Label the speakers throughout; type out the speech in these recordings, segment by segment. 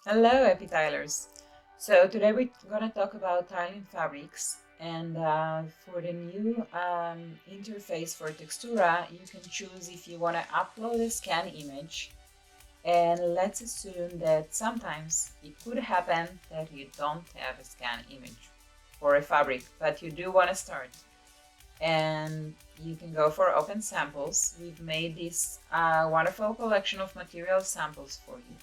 Speaker 1: Hello, Happy Tilers. So today we're gonna talk about tiling fabrics, and for the new interface for Textura, you can choose if you want to upload a scan image. And let's assume that sometimes it could happen that you don't have a scan image for a fabric, but you do want to start. And you can go for open samples. We've made this wonderful collection of material samples for you.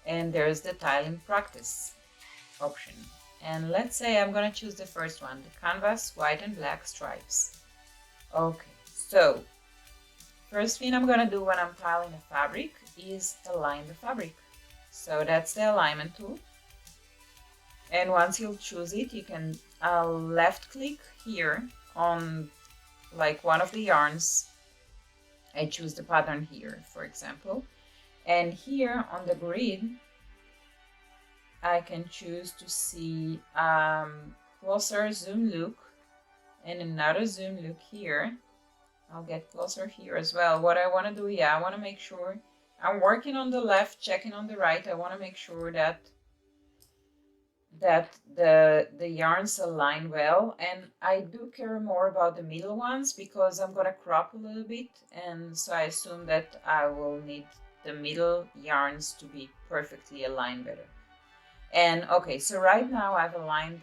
Speaker 1: And there's the tiling practice option. And let's say I'm gonna choose the first one, the canvas white and black stripes. Okay, so first thing I'm gonna do when I'm tiling a fabric is align the fabric. So that's the alignment tool. And once you choose it, you can left click here on like one of the yarns. I choose the pattern here, for example. And here on the grid, I can choose to see closer zoom look and another zoom look here. I'll get closer here as well. What I want to do, I want to make sure I'm working on the left, checking on the right. I want to make sure that the yarns align well, and I do care more about the middle ones because I'm gonna crop a little bit, and so I assume that I will need the middle yarns to be perfectly aligned better. And okay, so right now I've aligned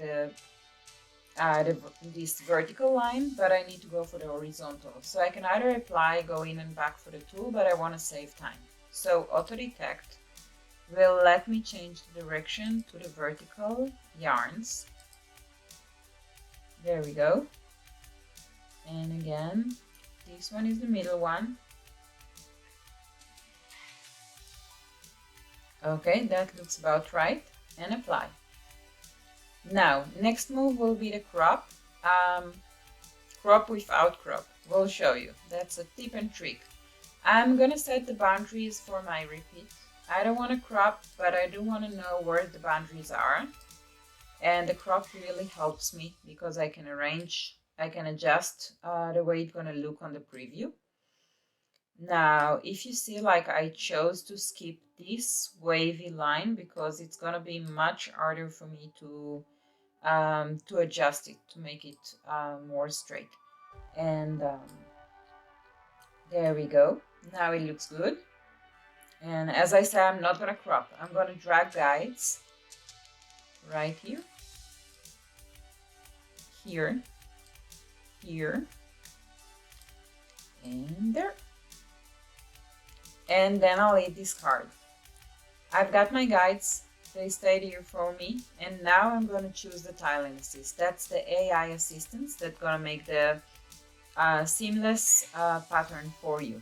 Speaker 1: this vertical line, but I need to go for the horizontal. So I can either apply, go in and back for the tool, but I want to save time. So auto detect will let me change the direction to the vertical yarns. There we go. And again, this one is the middle one. Okay, that looks about right. And apply. Now, next move will be the crop. Crop without crop. We'll show you. That's a tip and trick. I'm gonna set the boundaries for my repeat. I don't want to crop, but I do want to know where the boundaries are. And the crop really helps me because I can adjust the way it's gonna look on the preview. Now, if you see, like I chose to skip this wavy line because it's gonna be much harder for me to adjust it, to make it more straight. And there we go. Now it looks good. And as I said, I'm not gonna crop. I'm gonna drag guides right here, here, here, and there. And then I'll hit discard. I've got my guides. They stayed here for me. And now I'm going to choose the tiling assist. That's the AI assistance that's going to make the seamless pattern for you.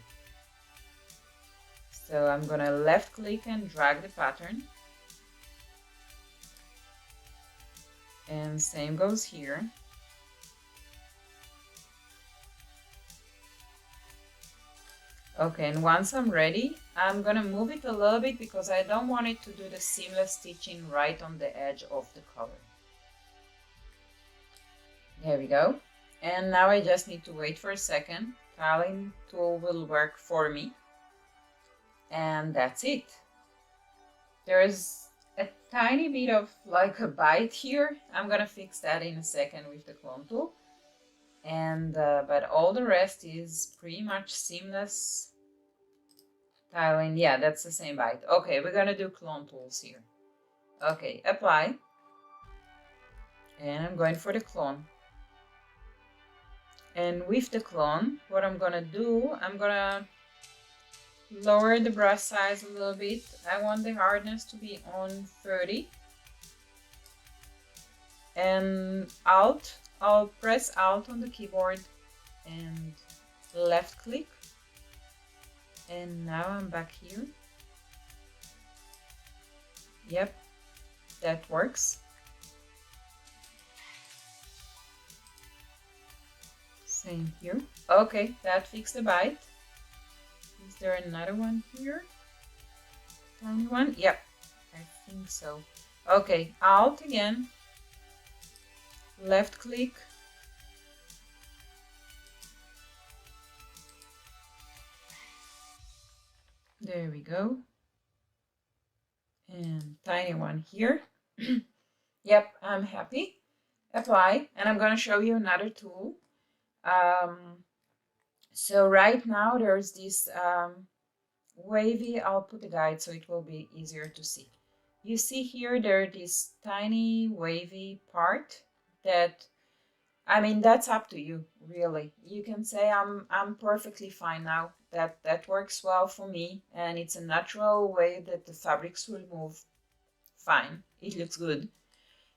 Speaker 1: So I'm going to left click and drag the pattern. And same goes here. Okay, and once I'm ready, I'm gonna move it a little bit because I don't want it to do the seamless stitching right on the edge of the color. There we go. And now I just need to wait for a second. Tiling tool will work for me. And that's it. There's a tiny bit of like a bite here. I'm gonna fix that in a second with the clone tool. And but all the rest is pretty much seamless tiling. Yeah, that's the same bite. Okay, we're gonna do clone tools here. Okay, apply. And I'm going for the clone. And with the clone, what I'm gonna do, I'm gonna lower the brush size a little bit. I want the hardness to be on 30. And I'll press Alt on the keyboard and left click. And now I'm back here. Yep, that works. Same here. Okay, that fixed the bite. Is there another one here? Tiny one? Yep, I think so. Okay, Alt again. Left click. There we go. and tiny one here. Yep, I'm happy. Apply, and I'm going to show you another tool. So right now there's this wavy, I'll put the guide so it will be easier to see. You see here there's this tiny wavy part that, I mean, that's up to you, really. You can say I'm perfectly fine now. That works well for me, and it's a natural way that the fabrics will move. Fine, it looks good.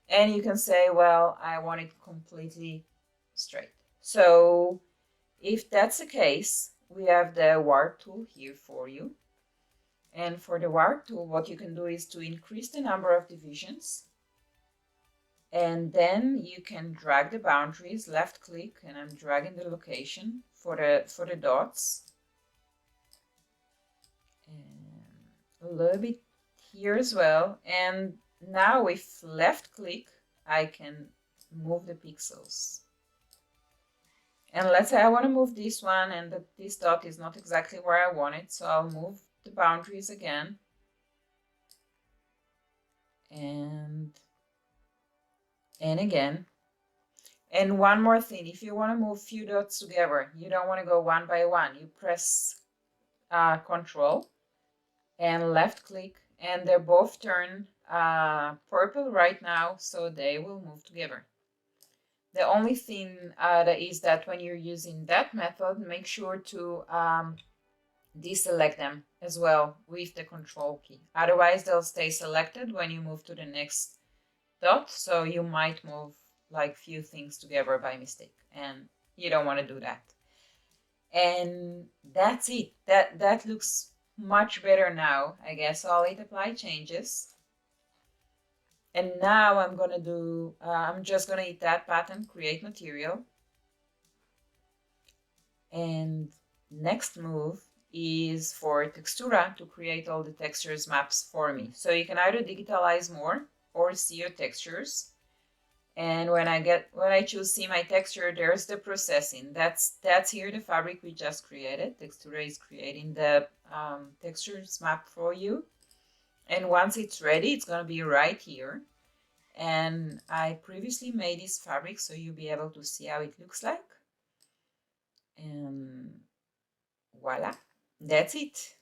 Speaker 1: And you can say, well, I want it completely straight. So if that's the case, we have the warp tool here for you. And for the warp tool, what you can do is to increase the number of divisions. And then you can drag the boundaries, left click, and I'm dragging the location for the dots. And a little bit here as well. And now with left click, I can move the pixels. And let's say I want to move this one and that this dot is not exactly where I want it, so I'll move the boundaries again. And again. And one more thing, if you want to move few dots together, you don't want to go one by one. You press Control and left click, and they're both turned purple right now, so they will move together. The only thing that is that when you're using that method, make sure to deselect them as well with the Control key. Otherwise, they'll stay selected when you move to the next dot, so you might move like few things together by mistake, and you don't want to do that. And that's it. That looks much better now. I guess I'll hit apply changes. And now I'm gonna do, I'm just gonna hit that button, create material. And next move is for Textura to create all the textures maps for me. So you can either digitalize more or see your textures. And when I choose see my texture, there's the processing. That's here the fabric we just created. Textura is creating the textures map for you. And once it's ready, it's gonna be right here. And I previously made this fabric so you'll be able to see how it looks like. And voila, that's it.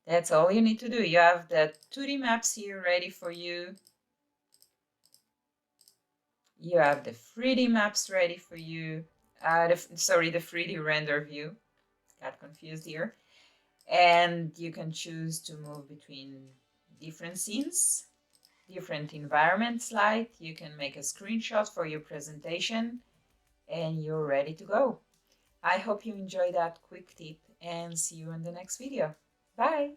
Speaker 1: That's all you need to do. You have the 2D maps here ready for you. You have the 3D maps ready for you. The 3D render view. Got confused here. And you can choose to move between different scenes, different environments like. You can make a screenshot for your presentation, and you're ready to go. I hope you enjoyed that quick tip, and see you in the next video. Bye!